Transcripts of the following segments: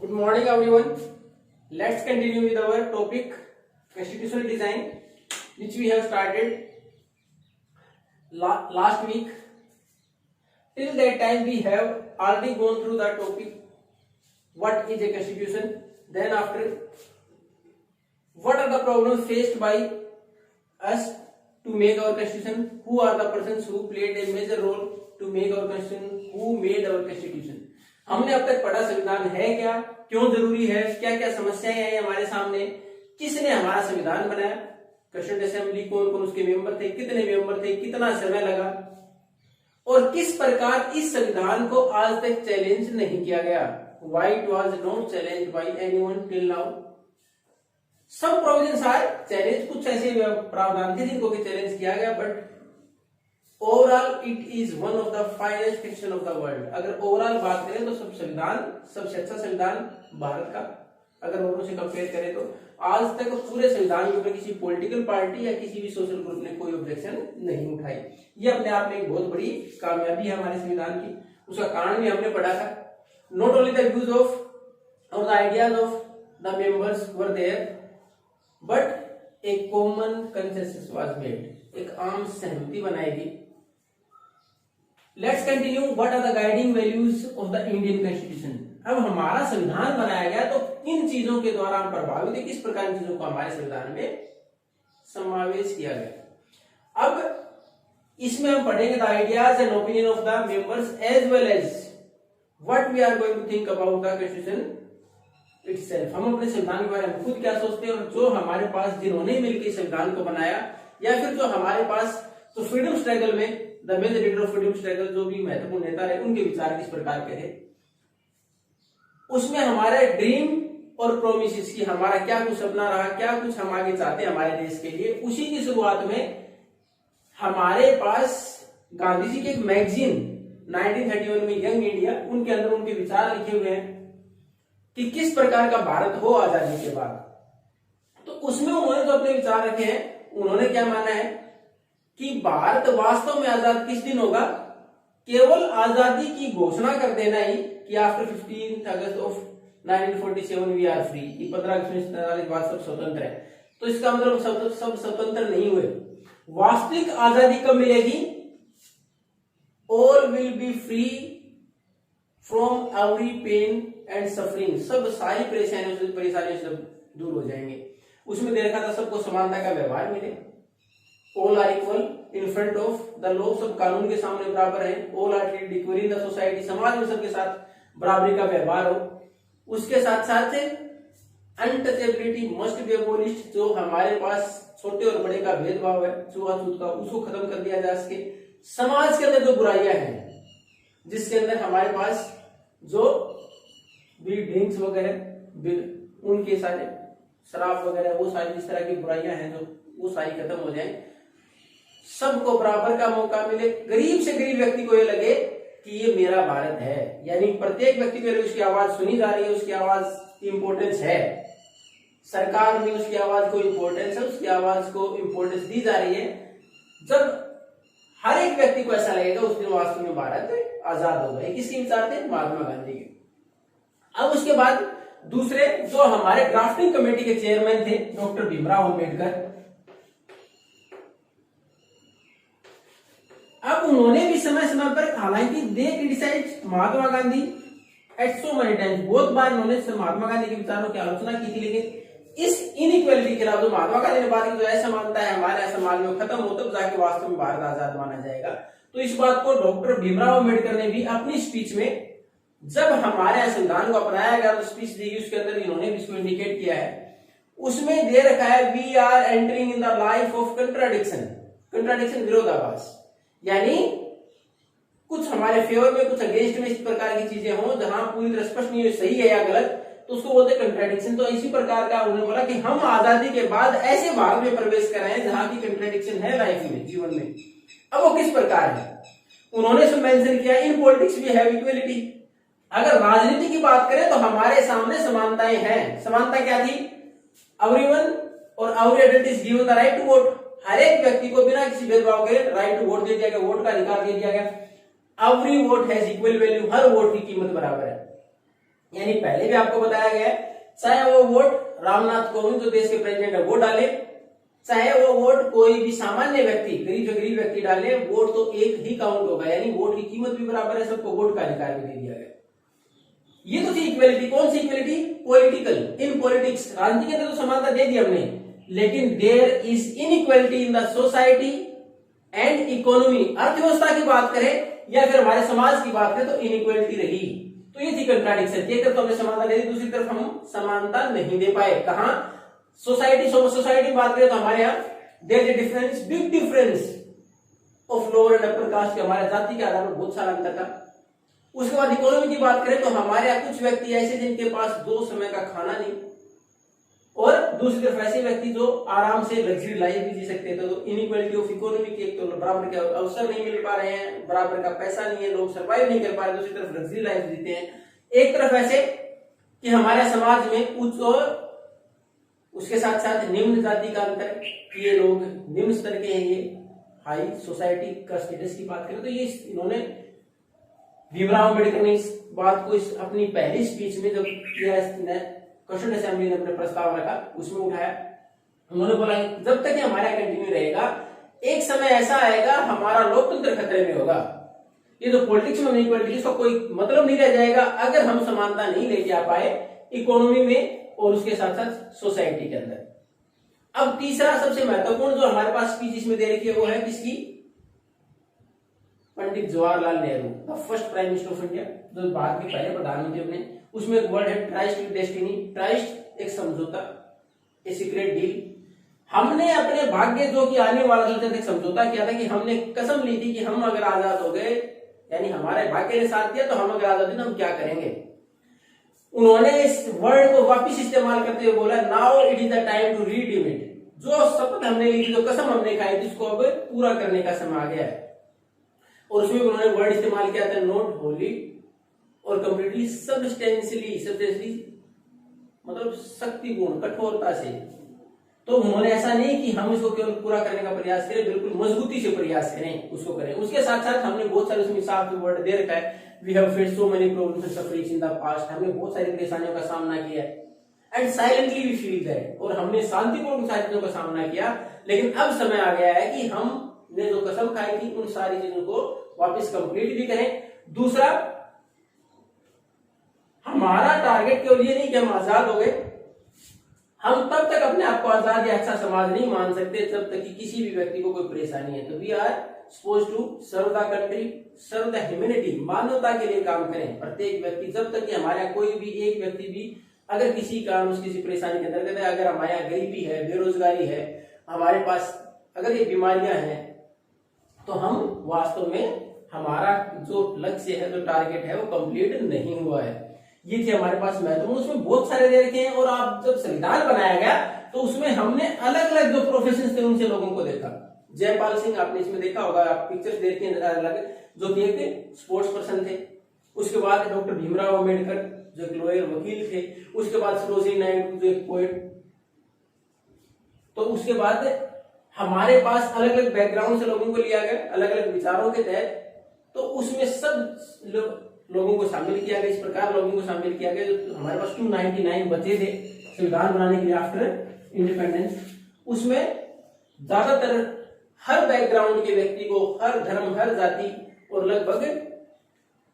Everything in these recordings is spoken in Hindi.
Good morning, everyone. Let's continue with our topic constitutional design, which we have started last week. Till that time, we have already gone through the topic what is a constitution. Then after, what are the problems faced by us to make our constitution? Who are the persons who played a major role to make our constitution? Who made our constitution? हमने अब तक पढ़ा संविधान है क्या, क्यों जरूरी है, क्या क्या समस्याएं हैं हमारे सामने, किसने हमारा संविधान बनाया, कॉन्स्टिट्यूएंट असेंबली कौन कौन उसके मेंबर थे, कितने मेंबर थे, कितना समय लगा, और किस प्रकार इस संविधान को आज तक चैलेंज नहीं किया गया. Why it was not challenged by anyone till now? Some provisions are challenged, कुछ ऐसे प्रावधान थे जिनको कि चैलेंज किया गया, but overall it is one of the finest constitution of the world. अगर ओवरऑल बात करें तो सबसे अच्छा संविधान भारत का, अगर औरों से कंपेयर करें तो आज तक पूरे संविधान के ऊपर किसी पॉलिटिकल पार्टी या किसी भी सोशल ग्रुप ने कोई ऑब्जेक्शन नहीं उठाई. ये अपने आप में एक बहुत बड़ी कामयाबी है हमारे संविधान की. उसका कारण भी हमने पढ़ा था. Not only the views of और the ideas of the members were there, but a common consensus was made. एक आम सहमति बनाई गई. Let's continue. What are the guiding values of the Indian constitution. अब हमारा संविधान बनाया गया तो किन चीजों के द्वारा हम प्रभावित है, किस प्रकार की चीजों को हमारे संविधान में समावेश किया गया. अब इसमें हम पढ़ेंगे the ideas and opinion of the members as well as what we are going to think about the constitution itself. हम अपने संविधान के बारे में खुद क्या सोचते हैं, और जो हमारे पास जिन्होंने मिलकर संविधान को बनाया, या फिर जो हमारे पास तो फ्रीडम स्ट्रगल में the major leader of freedom struggle, जो भी महत्वपूर्ण नेता रहे, उनके विचार किस प्रकार के थे, उसमें हमारे ड्रीम और प्रोमिसेस की हमारा क्या कुछ सपना रहा, क्या कुछ हम आगे चाहते हैं हमारे देश के लिए. उसी की शुरुआत में हमारे पास गांधी जी के एक मैगजीन 1931 में यंग इंडिया, उनके अंदर उनके विचार लिखे हुए हैं कि किस प्रकार का भारत हो आजादी के बाद. तो उसमें उन्होंने जो अपने विचार रखे हैं, उन्होंने क्या माना है कि भारत वास्तव में आजाद किस दिन होगा, केवल आजादी की घोषणा कर देना ही कि after 15 August of 1947 we are free, 15 अगस्त 1947 बाद सब स्वतंत्र है. तो इसका मतलब सब स्वतंत्र नहीं हुए. वास्तविक आजादी कब मिलेगी, all will be free from every pain and suffering. सब सारी परेशानियों से दूर हो जाएंगे. उसमें देखा था सबको समानता का व्यवहार मिले, all are equal in front of the law, सब कानून के सामने बराबर हैं. All are treated equally in the society, समाज में सबके साथ बराबरी का व्यवहार हो. उसके साथ साथ अनटचेबिलिटी मस्ट बी अबोलिश्ड. जो हमारे पास छोटे और बड़े का भेदभाव है, छुआछूत का, उसको खत्म कर दिया जा सके. समाज के अंदर जो बुराइयां हैं, जिसके अंदर हमारे पास जो भी ड्रिंक्स वगैरह, उनके सारे शराब वगैरह, वो सारी जिस तरह की बुराइयां हैं, जो वो सारी खत्म हो जाए. सबको बराबर का मौका मिले. गरीब से गरीब व्यक्ति को ये लगे कि ये मेरा भारत है, यानी प्रत्येक व्यक्ति को उसकी आवाज सुनी जा रही है, उसकी आवाज की इंपॉर्टेंस है. सरकार में उसकी आवाज को इंपॉर्टेंस है, उसकी आवाज को इंपॉर्टेंस दी जा रही है. जब हर एक व्यक्ति को ऐसा लगेगा उस दिन वास्तव में भारत आजाद होगा. ये किसके विचार थे, महात्मा गांधी के. अब उसके बाद दूसरे जो हमारे ड्राफ्टिंग कमेटी के चेयरमैन थे, डॉक्टर भीमराव अम्बेडकर. अब उन्होंने भी समय समय पर, हालांकि they criticize Mahatma Gandhi at so many times, बहुत बार उन्होंने महात्मा गांधी के विचारों की आलोचना की थी, लेकिन इस इनइक्वालिटी के खिलाफ जो महात्मा गांधी ने बात की, जो असमानता है हमारे समाज में खत्म हो, तब जाके वास्तव में भारत आजाद माना जाएगा. तो इस बात को डॉक्टर भीमराव अम्बेडकर ने भी अपनी स्पीच में, जब हमारे संविधान को अपनाया गया तो स्पीच दी, उसके अंदर इन्होंने भी इसको इंडिकेट किया है. उसमें दे रखा है we are entering in the life of contradiction, विरोधाभास. यानी कुछ हमारे फेवर में, कुछ अगेंस्ट में, इस प्रकार की चीजें हो जहां पूरी तरह स्पष्ट नहीं है सही है या गलत, तो उसको बोलते कंट्राडिक्शन. तो इसी प्रकार का उन्होंने बोला कि हम आजादी के बाद ऐसे भारत में प्रवेश कर रहे हैं जहां की कंट्राडिक्शन है लाइफ में, जीवन में. अब वो किस प्रकार है, उन्होंने इसमें मेंशन किया in politics we have equality. अगर राजनीति की बात करें तो हमारे सामने समानताएं हैं. समानता क्या थी, एवरीवन और every adult is given the right to vote. हर एक व्यक्ति को बिना किसी भेदभाव के राइट टू वोट दे दिया गया, वोट का अधिकार दे दिया गया. Every vote has equal value, her vote की कीमत बराबर है. यानी पहले भी आपको बताया गया है, चाहे वो वोट रामनाथ कोविंद जो देश के प्रेसिडेंट है वो डाले, चाहे वो वोट कोई भी सामान्य व्यक्ति, गरीब से गरीब व्यक्ति डाले, वोट तो एक ही काउंट होगा, यानी वोट की कीमत भी बराबर है, सबको वोट का अधिकार भी दे दिया गया। ये तो थी इक्वेलिटी। कौन सी इक्वेलिटी? पॉलिटिकल। इन पॉलिटिक्स, राजनीति के अंदर तो समानता दे दी हमने, लेकिन there is inequality in the society and economy. अर्थव्यवस्था की बात करें या फिर हमारे समाज की बात करें तो इनइक्वालिटी रही। तो ये थी कंट्राडिक्शन। एक तरफ तो हमने समानता दे दी, दूसरी तरफ हम समानता नहीं दे पाए। कहां? सोसाइटी की बात करें तो हमारे यहाँ there is a difference, big difference of lower and upper caste के, हमारे जाति के आधार पर बहुत सारा अंतर था। उसके बाद इकोनॉमी की बात करें तो हमारे यहाँ कुछ व्यक्ति ऐसे जिनके पास 2 समय का खाना नहीं, और दूसरी तरफ ऐसे व्यक्ति जो आराम से लग्जरी लाइफ भी जी सकते थे। तो इनइक्वालिटी ऑफ इकोनॉमी की, एक तो बराबर के अवसर नहीं मिल पा रहे हैं, बराबर का पैसा नहीं है, लोग सर्वाइव नहीं कर पा रहे, दूसरी तरफ लग्जरी लाइफ जीते हैं। एक तरफ ऐसे कि हमारे समाज में उच्च और उसके साथ साथ निम्न जाति का अंतर, ये लोग निम्न स्तर के हैं, ये हाई सोसाइटी का स्टेटस की बात करें तो ये इन्होंने भीमराव अम्बेडकर ने इस बात को इस अपनी पहली स्पीच में जब क्वेश्चन असेंबली ने अपने प्रस्ताव रखा उसमें उठाया। उन्होंने बोला जब तक हमारा कंटिन्यू रहेगा, एक समय ऐसा आएगा हमारा लोकतंत्र खतरे में होगा। ये तो पॉलिटिक्स में इनइक्वालिटी का कोई मतलब नहीं रह जाएगा अगर हम समानता नहीं लेके आ पाए इकोनॉमी में और उसके साथ साथ सोसाइटी के अंदर। अब तीसरा सबसे महत्वपूर्ण जो हमारे पास स्पीच इसमें दे रखी है वो है किसकी? Pandit Jawaharlal Nehru, the first prime minister of India, जो भारत के पहले प्रधानमंत्री अपने। उसमें एक वर्ड है ट्राइस्ट विद डेस्टिनी। ट्राइस्ट एक समझौता, ए सीक्रेट डील। हमने अपने भाग्य जो कि आने वाला एक समझौता किया था कि हमने कसम ली थी कि हम अगर आजाद हो गए, यानी हमारे भाग्य ने साथ दिया तो हम अगर आजाद हुए तो हम क्या करेंगे। उन्होंने इस वर्ड को वापिस इस्तेमाल करते हुए बोला now it is the time to redeem it. जो शपथ हमने ली थी, जो कसम हमने खाई थी, उसको अब पूरा करने का समय आ गया है। और उसमें उन्होंने वर्ड इस्तेमाल किया था नॉट होली और कंप्लीटली सब्सटेंशियली मतलब शक्तिपूर्ण, कठोरता से। तो उन्होंने ऐसा नहीं कि हम इसको केवल पूरा करने का प्रयास करें, बिल्कुल मजबूती से प्रयास करें, उसको करें। उसके साथ साथ हमने बहुत सारे उसमें साफ वर्ड दे रखा है, we have faced so many problems and sufferings in the past. हमने बहुत सारी परेशानियों का सामना किया है and silently we feel that, और हमने शांतिपूर्वक सारी चीजों का सामना किया। लेकिन अब समय आ गया है कि हमने जो कसम खाई थी उन सारी चीजों को वापस कंप्लीट भी करें। दूसरा, हमारा टारगेट केवल ये नहीं कि हम आजाद हो गए, हम तब तक अपने आप को आजाद या अच्छा समाज नहीं मान सकते जब तक कि किसी भी व्यक्ति को कोई परेशानी है। तो we are suppose to serve the country, serve the humanity, मानवता के लिए काम करें प्रत्येक व्यक्ति। जब तक कि हमारे यहाँ कोई भी एक व्यक्ति भी अगर किसी कारण किसी परेशानी के अंतर्गत है, अगर हमारे यहाँ गरीबी है, बेरोजगारी है, हमारे पास अगर ये बीमारियां हैं, तो हम वास्तव में हमारा जो लक्ष्य है, जो टारगेट है, वो कंप्लीट नहीं हुआ है। ये थे हमारे पास महत्वपूर्ण, उसमें बहुत सारे दे रखे हैं। और आप जब संविधान बनाया गया तो उसमें हमने अलग अलग जो प्रोफेशन थे उनसे लोगों को देखा। जयपाल सिंह आपने इसमें देखा होगा, आप पिक्चर्स देखते हैं अलग, जो एक स्पोर्ट्स पर्सन थे। उसके बाद डॉक्टर भीमराव अम्बेडकर जो एक लॉयर वकील थे। उसके बाद सरोजिनी नायडू जो एक पोएट। तो उसके बाद हमारे पास अलग अलग बैकग्राउंड से लोगों को लिया गया, अलग अलग विचारों के तहत। तो उसमें सब लोगों को शामिल किया गया, इस प्रकार लोगों को शामिल किया गया। जो हमारे पास 299 बचे थे संविधान बनाने के लिए आफ्टर इंडिपेंडेंस, उसमें ज्यादातर हर बैकग्राउंड के व्यक्ति को, हर धर्म, हर जाति और लगभग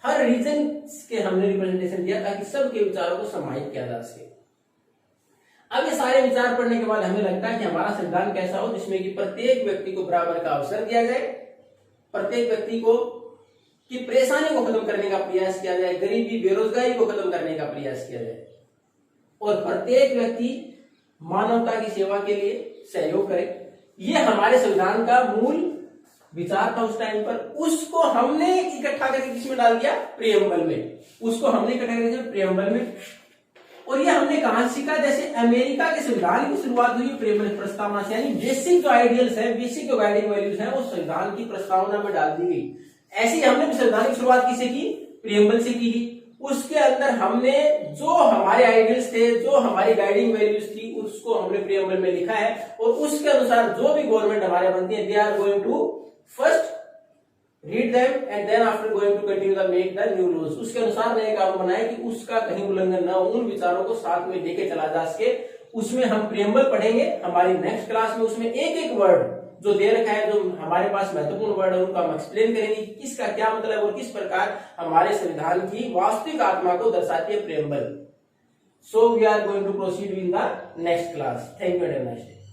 हर रीजन के हमने रिप्रेजेंटेशन दिया ताकि सबके विचारों को समाहित किया जा सके। अब ये सारे विचार पढ़ने के बाद हमें लगता है कि हमारा संविधान कैसा हो जिसमें कि प्रत्येक व्यक्ति को बराबर का अवसर दिया जाए, प्रत्येक व्यक्ति को की परेशानी को खत्म करने का प्रयास किया जाए, गरीबी बेरोजगारी को खत्म करने का प्रयास किया जाए, और प्रत्येक व्यक्ति मानवता की सेवा के लिए सहयोग करे। ये हमारे संविधान का मूल विचार था उस टाइम पर। उसको हमने इकट्ठा करके किसमें डाल दिया? प्रियम्बल में। उसको हमने इकट्ठा करके प्रियम्बल में। और ये हमने कहां सीखा? जैसे अमेरिका के संविधान की शुरुआत हुई प्रियम्बल प्रस्तावना से, यानी बेसिक जो आइडियल्स है, बेसिक जो गाइडिंग वैल्यूज है, वो संविधान की प्रस्तावना में डाल दी गई। ऐसी हमने भी संविधान की शुरुआत किसे की? प्रियम्बल से की। उसके अंदर हमने जो हमारे आइडियल्स थे, जो हमारी गाइडिंग वैल्यूज थी, उसको हमने प्रियम्बल में लिखा है। और उसके अनुसार जो भी गवर्नमेंट हमारे बनती है, they are going to first read them and then after going to continue the make the new laws. उसके अनुसार नए कानून बनाए कि उसका कहीं उल्लंघन न हो, उन विचारों को साथ में लेके चला जा सके। उसमें हम प्रियम्बल पढ़ेंगे हमारी नेक्स्ट क्लास में। उसमें एक एक वर्ड जो दे रखा है, जो हमारे पास महत्वपूर्ण वर्ड है, उनका हम एक्सप्लेन करेंगे कि किसका क्या मतलब और किस प्रकार हमारे संविधान की वास्तविक आत्मा को दर्शाती है preamble. So we are going to proceed in the next class. Thank you and have a nice day.